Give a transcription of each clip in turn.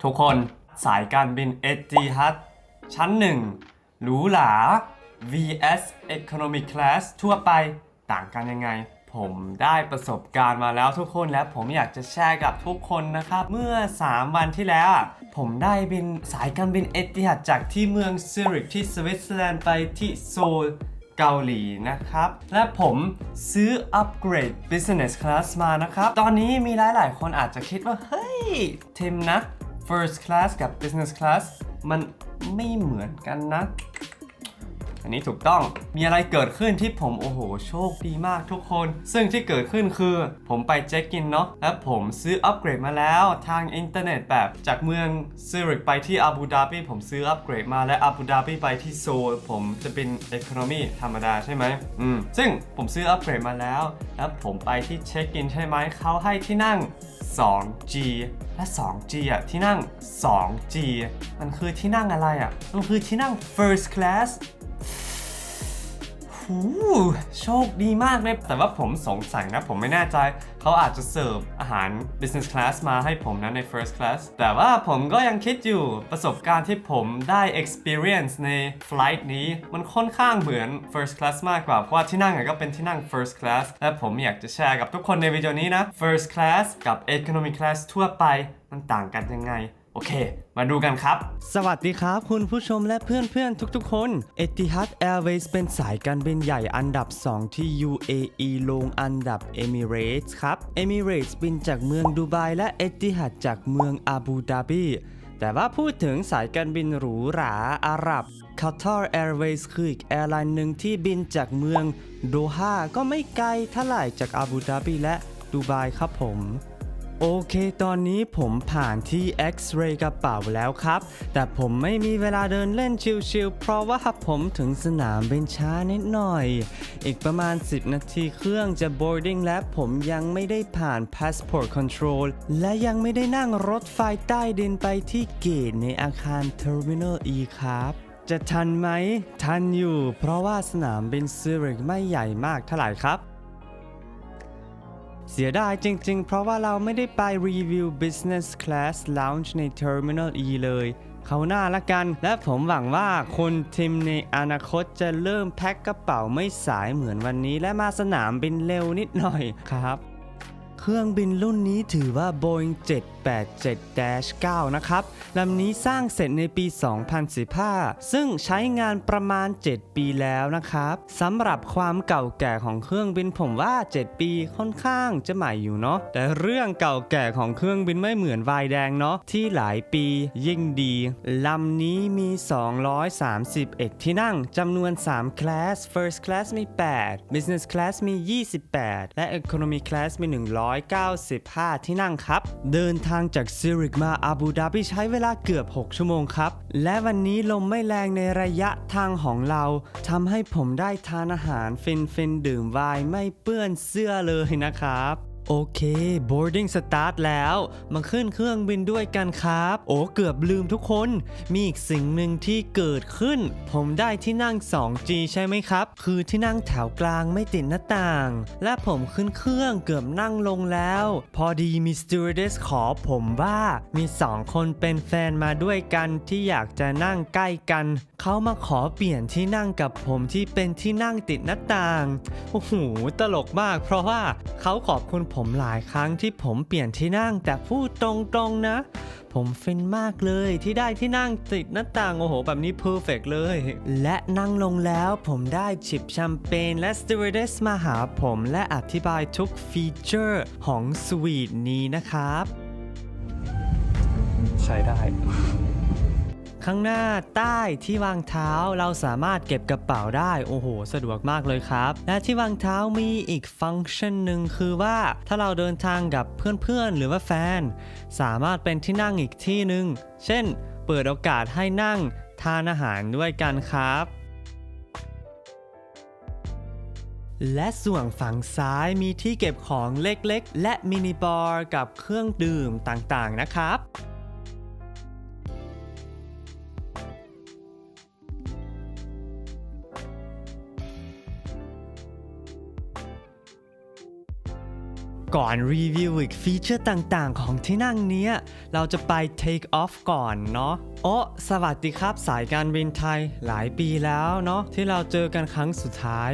ทุกคนสายการบินเอติฮัดชั้น1หรูหรา vs Economy Class ทั่วไปต่างกันยังไงผมได้ประสบการณ์มาแล้วทุกคนและผมอยากจะแชร์กับทุกคนนะครับเมื่อ3วันที่แล้วผมได้บินสายการบินเอติฮัดจากที่เมืองซูริกที่สวิตเซอร์แลนด์ไปที่โซลเกาหลีนะครับและผมซื้ออัปเกรด Business Class มานะครับตอนนี้มีหลายๆคนอาจจะคิดว่าเฮ้ยเทมนะ First Class กับ Business Class มันไม่เหมือนกันนะอันนี้ถูกต้องมีอะไรเกิดขึ้นที่ผมโอ้โหโชคดีมากทุกคนซึ่งที่เกิดขึ้นคือผมไปเช็คอินเนาะและผมซื้ออัปเกรดมาแล้วทางอินเทอร์เน็ตแบบจากเมืองซูริกไปที่อาบูดาบีผมซื้ออัปเกรดมาและอาบูดาบีไปที่โซลผมจะเป็น Economy ธรรมดาใช่ไหมซึ่งผมซื้ออัปเกรดมาแล้วผมไปที่เช็คอินใช่ไหมเขาให้ที่นั่ง 2G และ 2G ที่นั่ง 2G มันคือที่นั่งอะไรมันคือที่นั่ง First Classโชคดีมากเลยแต่ว่าผมสงสัยนะผมไม่แน่ใจเขาอาจจะเสิร์ฟอาหาร business class มาให้ผมนะใน first class แต่ว่าผมก็ยังคิดอยู่ประสบการณ์ที่ผมได้ experience ใน flight นี้มันค่อนข้างเหมือน first class มากกว่าเพราะว่าที่นั่งก็เป็นที่นั่ง first class และผมอยากจะแชร์กับทุกคนในวิดีโอนี้นะ first class กับ economy class ทั่วไปมันต่างกันยังไงโอเคมาดูกันครับสวัสดีครับคุณผู้ชมและเพื่อนๆทุกๆคน Etihad Airways เป็นสายการบินใหญ่อันดับ2ที่ UAE ลงอันดับ Emirates ครับ Emirates บินจากเมืองดูไบและ Etihad จากเมืองอาบูดาบีแต่ว่าพูดถึงสายการบินหรูหราอาหรับ Qatar Airways คืออีกแอร์ไลน์หนึ่งที่บินจากเมืองโดฮาก็ไม่ไกลเท่าไหร่จากอาบูดาบีและดูไบครับผมโอเคตอนนี้ผมผ่านที่ X-ray กระเป๋าแล้วครับแต่ผมไม่มีเวลาเดินเล่นชิลๆเพราะว่าผมถึงสนามบินช้านิดหน่อยอีกประมาณ10นาทีเครื่องจะ boarding และผมยังไม่ได้ผ่าน passport control และยังไม่ได้นั่งรถไฟใต้ดินไปที่เกตในอาคาร Terminal E ครับจะทันไหมทันอยู่เพราะว่าสนามบินซูริกไม่ใหญ่มากเท่าไหร่ครับเสียดายจริงๆเพราะว่าเราไม่ได้ไปรีวิว Business Class Lounge ใน Terminal E เลยเขาหน้าละกันและผมหวังว่าคนทีมในอนาคตจะเริ่มแพ็คกระเป๋าไม่สายเหมือนวันนี้และมาสนามบินเร็วนิดหน่อยครับเครื่องบินรุ่นนี้ถือว่า Boeing 787-9 นะครับลำนี้สร้างเสร็จในปี 2015 ซึ่งใช้งานประมาณ 7 ปีแล้วนะครับสำหรับความเก่าแก่ของเครื่องบินผมว่า 7 ปีค่อนข้างจะใหม่อยู่เนาะแต่เรื่องเก่าแก่ของเครื่องบินไม่เหมือนไวน์แดงเนาะที่หลายปียิ่งดีลำนี้มี 231 ที่นั่งจำนวน 3 class First Class มี 8 Business Class มี 28 และ Economy Class มี 195 ที่นั่งครับเดินทางจากซูริกมาอาบูดาบีใช้เวลาเกือบ6ชั่วโมงครับและวันนี้ลมไม่แรงในระยะทางของเราทำให้ผมได้ทานอาหารฟินๆดื่มไวน์ไม่เปื้อนเสื้อเลยนะครับโอเค boarding start แล้วมาขึ้นเครื่องบินด้วยกันครับโอ้เกือบลืมทุกคนมีอีกสิ่งหนึ่งที่เกิดขึ้นผมได้ที่นั่ง 2G ใช่ไหมครับคือที่นั่งแถวกลางไม่ติดหน้าต่างและผมขึ้นเครื่องเกือบนั่งลงแล้วพอดีมี stewardess ขอผมว่ามี2คนเป็นแฟนมาด้วยกันที่อยากจะนั่งใกล้กันเขามาขอเปลี่ยนที่นั่งกับผมที่เป็นที่นั่งติดหน้าต่างโอ้โหตลกมากเพราะว่าเขาขอบคุณผมหลายครั้งที่ผมเปลี่ยนที่นั่งแต่พูดตรงๆนะผมฟินมากเลยที่ได้ที่นั่งติดหน้าต่างโอ้โหแบบนี้เพอร์เฟกต์เลยและนั่งลงแล้วผมได้จิบแชมเปญและสตี w ว r เดสมาหาผมและอธิบายทุกฟีเจอร์ของสวีทนี้นะครับใช้ได้ข้างหน้าใต้ที่วางเท้าเราสามารถเก็บกระเป๋าได้โอ้โหสะดวกมากเลยครับและที่วางเท้ามีอีกฟังก์ชันหนึ่งคือว่าถ้าเราเดินทางกับเพื่อนๆหรือว่าแฟนสามารถเป็นที่นั่งอีกที่หนึ่งเช่นเปิดโอกาสให้นั่งทานอาหารด้วยกันครับและส่วนฝั่งซ้ายมีที่เก็บของเล็กๆและมินิบาร์กับเครื่องดื่มต่างๆนะครับ ก่อนรีวิวอีกฟีเจอร์ต่างๆของที่นั่งเนี้ยเราจะไป take off ก่อนเนาะสวัสดีครับสายการบินไทยหลายปีแล้วเนาะที่เราเจอกันครั้งสุดท้าย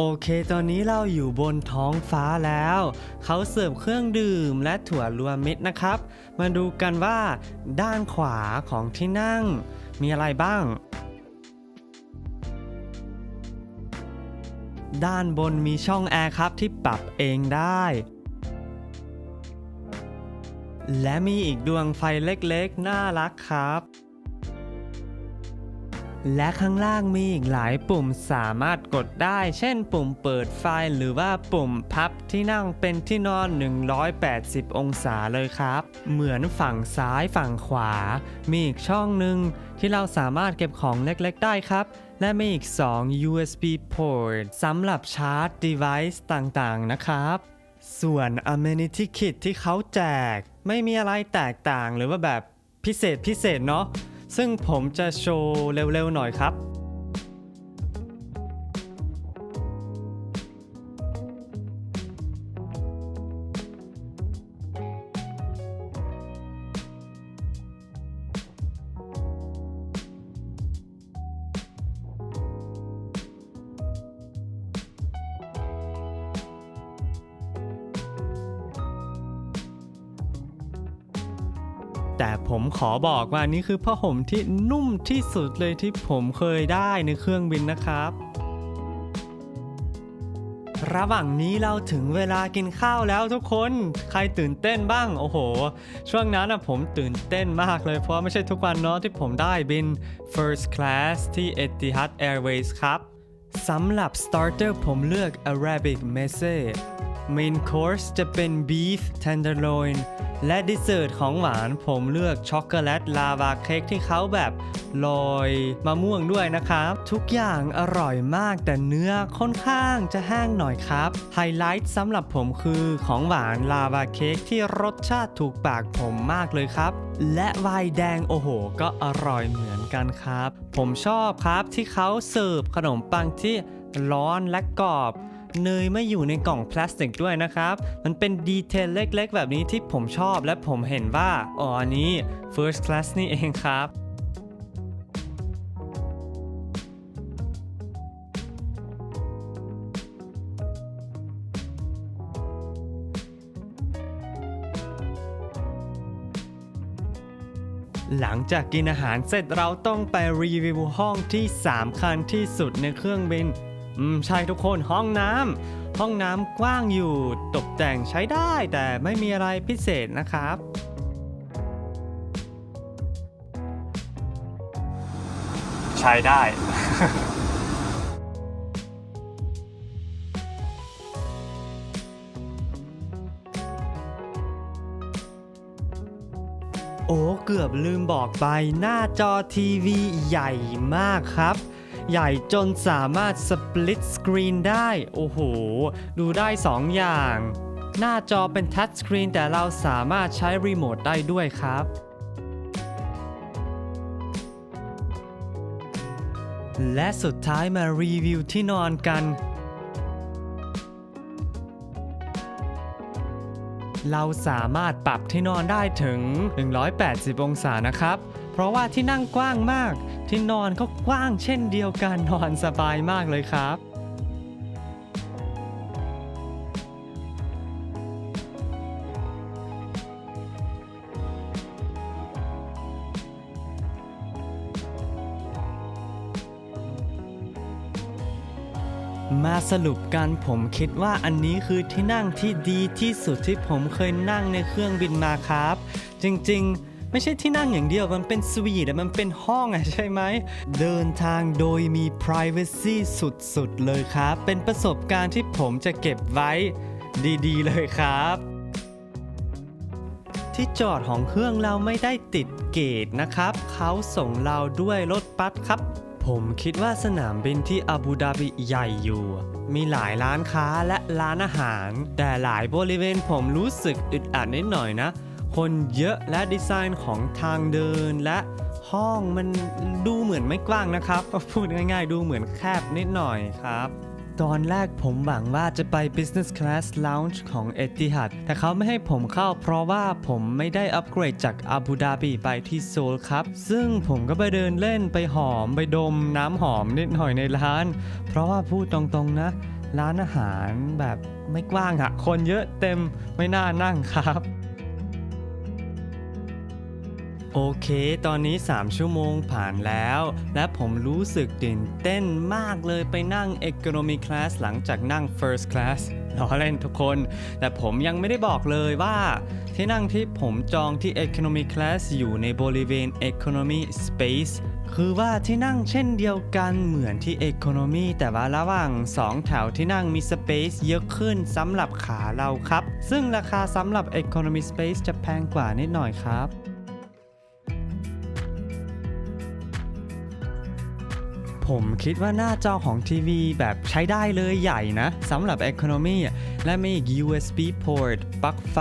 โอเคตอนนี้เราอยู่บนท้องฟ้าแล้วเขาเสิร์ฟเครื่องดื่มและถั่วรวมมิตรนะครับมาดูกันว่าด้านขวาของที่นั่งมีอะไรบ้างด้านบนมีช่องแอร์ครับที่ปรับเองได้และมีอีกดวงไฟเล็กๆน่ารักครับและข้างล่างมีอีกหลายปุ่มสามารถกดได้เช่นปุ่มเปิดไฟหรือว่าปุ่มพับที่นั่งเป็นที่นอน180องศาเลยครับเหมือนฝั่งซ้ายฝั่งขวามีอีกช่องหนึ่งที่เราสามารถเก็บของเล็กๆได้ครับและมีอีก2 USB port สำหรับชาร์จ device ต่างๆนะครับส่วน amenity kit ที่เขาแจกไม่มีอะไรแตกต่างหรือว่าแบบพิเศษเนาะซึ่งผมจะโชว์เร็วๆหน่อยครับแต่ผมขอบอกว่านี่คือผ้าห่มที่นุ่มที่สุดเลยที่ผมเคยได้ในเครื่องบินนะครับระหว่างนี้เราถึงเวลากินข้าวแล้วทุกคนใครตื่นเต้นบ้างโอ้โหช่วงนั้นผมตื่นเต้นมากเลยเพราะไม่ใช่ทุกวันเนาะที่ผมได้บิน First Class ที่ Etihad Airways ครับสำหรับ Starter ผมเลือก Arabic Meze Main Course จะเป็น Beef Tenderloin และดิเซอร์ทของหวานผมเลือกช็อกโกแลตลาวาเค้กที่เขาแบบโรยมะม่วงด้วยนะครับทุกอย่างอร่อยมากแต่เนื้อค่อนข้างจะแห้งหน่อยครับไฮไลท์สำหรับผมคือของหวานลาวาเค้กที่รสชาติถูกปากผมมากเลยครับและไวน์แดงโอ้โหก็อร่อยเหมือนกันครับผมชอบครับที่เขาเสิร์ฟขนมปังที่ร้อนและกรอบเนยไม่อยู่ในกล่องพลาสติกด้วยนะครับมันเป็นดีเทลเล็กๆแบบนี้ที่ผมชอบและผมเห็นว่าอันนี้ First Class นี่เองครับหลังจากกินอาหารเสร็จเราต้องไปรีวิวห้องที่3คัญที่สุดในเครื่องบินใช่ทุกคนห้องน้ำกว้างอยู่ตกแต่งใช้ได้แต่ไม่มีอะไรพิเศษนะครับใช้ได้ เกือบลืมบอกไปหน้าจอทีวีใหญ่มากครับใหญ่จนสามารถสปลิตสกรีนได้โอ้โหดูได้2อย่างหน้าจอเป็นทัชสกรีนแต่เราสามารถใช้รีโมทได้ด้วยครับและสุดท้ายมารีวิวที่นอนกันเราสามารถปรับที่นอนได้ถึง180องศานะครับเพราะว่าที่นั่งกว้างมากที่นอนก็กว้างเช่นเดียวกันนอนสบายมากเลยครับมาสรุปกันผมคิดว่าอันนี้คือที่นั่งที่ดีที่สุดที่ผมเคยนั่งในเครื่องบินมาครับจริงๆไม่ใช่ที่นั่งอย่างเดียวมันเป็นสวีทมันเป็นห้องใช่ไหมเดินทางโดยมี privacy สุดๆเลยครับเป็นประสบการณ์ที่ผมจะเก็บไว้ดีๆเลยครับที่จอดของเครื่องเราไม่ได้ติดเกตนะครับเขาส่งเราด้วยรถบัสครับผ ผมคิดว่าสนามบินที่อาบูดาบิใหญ่อยู่มีหลายร้านค้าและร้านอาหารแต่หลายบริเวณผมรู้สึกอึดอัดนิดหน่อยนะคนเยอะและดีไซน์ของทางเดินและห้องมันดูเหมือนไม่กว้างนะครับพูดง่ายๆดูเหมือนแคบนิดหน่อยครับตอนแรกผมหวังว่าจะไป Business Class Lounge ของ Etihad แต่เขาไม่ให้ผมเข้าเพราะว่าผมไม่ได้อัปเกรดจากอาบูดาบิไปที่โซลครับซึ่งผมก็ไปเดินเล่นไปหอมไปดมน้ำหอมนิดหน่อยในร้านเพราะว่าพูดตรงๆนะร้านอาหารแบบไม่กว้างอะคนเยอะเต็มไม่น่านั่งครับโอเคตอนนี้3ชั่วโมงผ่านแล้วและผมรู้สึกตื่นเต้นมากเลยไปนั่ง Economy Class หลังจากนั่ง First Class ล้อเล่นทุกคนแต่ผมยังไม่ได้บอกเลยว่าที่นั่งที่ผมจองที่ Economy Class อยู่ในบริเวณ Economy Space คือว่าที่นั่งเช่นเดียวกันเหมือนที่ Economy แต่ว่าระหว่าง2แถวที่นั่งมี Space เยอะขึ้นสำหรับขาเราครับซึ่งราคาสำหรับ Economy Space จะแพงกว่านิดหน่อยครับผมคิดว่าหน้าจอของทีวีแบบใช้ได้เลยใหญ่นะสำหรับ Economy และมีอีก USB port ปลั๊กไฟ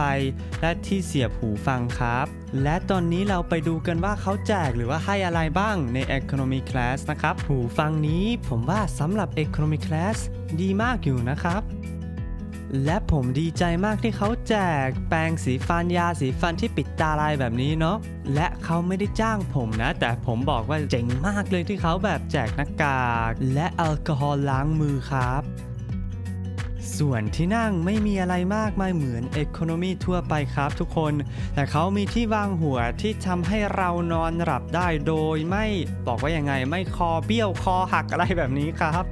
และที่เสียบหูฟังครับและตอนนี้เราไปดูกันว่าเขาแจกหรือว่าให้อะไรบ้างใน Economy Class นะครับหูฟังนี้ผมว่าสำหรับ Economy Class ดีมากอยู่นะครับและผมดีใจมากที่เขาแจกแปรงสีฟันยาสีฟันที่ปิดตาลายแบบนี้เนาะและเขาไม่ได้จ้างผมนะแต่ผมบอกว่าเจ๋งมากเลยที่เขาแบบแจกหน้ากากและแอลกอฮอล์ล้างมือครับส่วนที่นั่งไม่มีอะไรมากมายเหมือน Economy ทั่วไปครับทุกคนแต่เขามีที่วางหัวที่ทำให้เรานอนหลับได้โดยไม่บอกว่ายังไงไม่คอเบี้ยวคอหักอะไรแบบนี้ครับ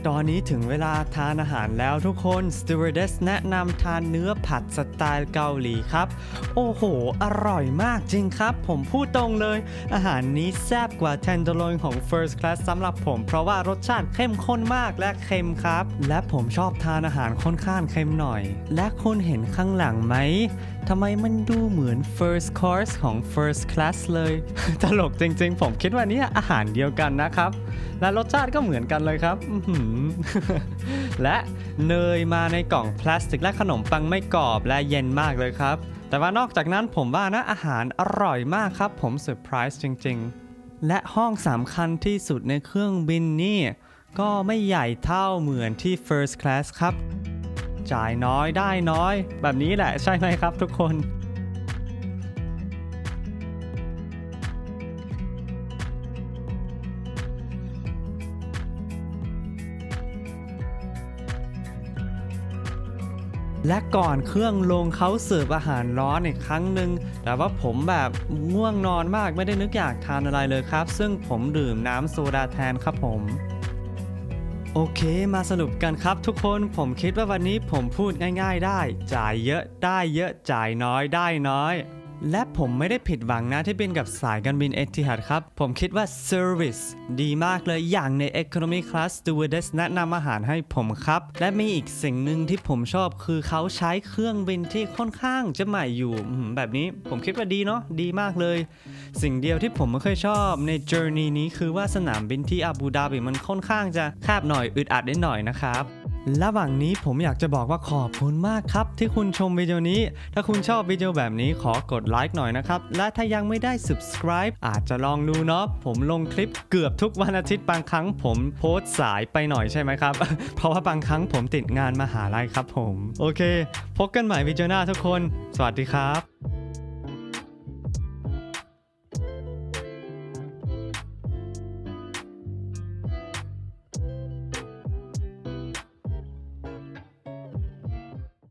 ตอนนี้ถึงเวลาทานอาหารแล้วทุกคนสตีว a ร์เดสแนะนำทานเนื้อผัดสไตล์เกาหลีครับโอ้โหอร่อยมากจริงครับผมพูดตรงเลยอาหารนี้แซ่บกว่า Tenderloin ของ First Class สำหรับผมเพราะว่ารสชาติเข้มข้นมากและเค็มครับและผมชอบทานอาหารค่อนข้างเค็มหน่อยและคุณเห็นข้างหลังไหมทำไมมันดูเหมือน First Course ของ First Class เลยตลกจริงๆผมคิดว่านี่อาหารเดียวกันนะครับและรสชาติก็เหมือนกันเลยครับ และเนยมาในกล่องพลาสติกและขนมปังไม่กรอบและเย็นมากเลยครับแต่ว่านอกจากนั้นผมว่านะอาหารอร่อยมากครับผมเซอร์ไพรส์จริงๆและห้องสำคัญที่สุดในเครื่องบินนี่ก็ไม่ใหญ่เท่าเหมือนที่ First Class ครับจ่ายน้อยได้น้อยแบบนี้แหละใช่ไหมครับทุกคนและก่อนเครื่องลงเขาเสิร์ฟอาหารร้อนอีกครั้งหนึ่งแต่ว่าผมแบบง่วงนอนมากไม่ได้นึกอยากทานอะไรเลยครับซึ่งผมดื่มน้ำโซดาแทนครับผมโอเคมาสรุปกันครับทุกคนผมคิดว่าวันนี้ผมพูดง่ายๆได้จ่ายเยอะได้เยอะจ่ายน้อยได้น้อยและผมไม่ได้ผิดหวังนะที่บินกับสายการบิน Etihad ครับผมคิดว่า Service ดีมากเลยอย่างใน Economy Class Stewardess แนะนำอาหารให้ผมครับและมีอีกสิ่งหนึ่งที่ผมชอบคือเขาใช้เครื่องบินที่ค่อนข้างจะใหม่อยู่แบบนี้ผมคิดว่าดีเนาะดีมากเลยสิ่งเดียวที่ผมไม่เคยชอบใน Journey นี้คือว่าสนามบินที่อาบูดาบิมันค่อนข้างจะแคบหน่อยอึดอัดนิดหน่อยนะครับระหว่างนี้ผมอยากจะบอกว่าขอบคุณมากครับที่คุณชมวิดีโอนี้ถ้าคุณชอบวิดีโอแบบนี้ขอกดไลค์หน่อยนะครับและถ้ายังไม่ได้ subscribe อาจจะลองดูเนาะผมลงคลิปเกือบทุกวันอาทิตย์บางครั้งผมโพสต์สายไปหน่อยใช่ไหมครับ เพราะว่าบางครั้งผมติดงานมหาลัยครับผมโอเคพบกันใหม่วิดีโอหน้าทุกคนสวัสดีครับ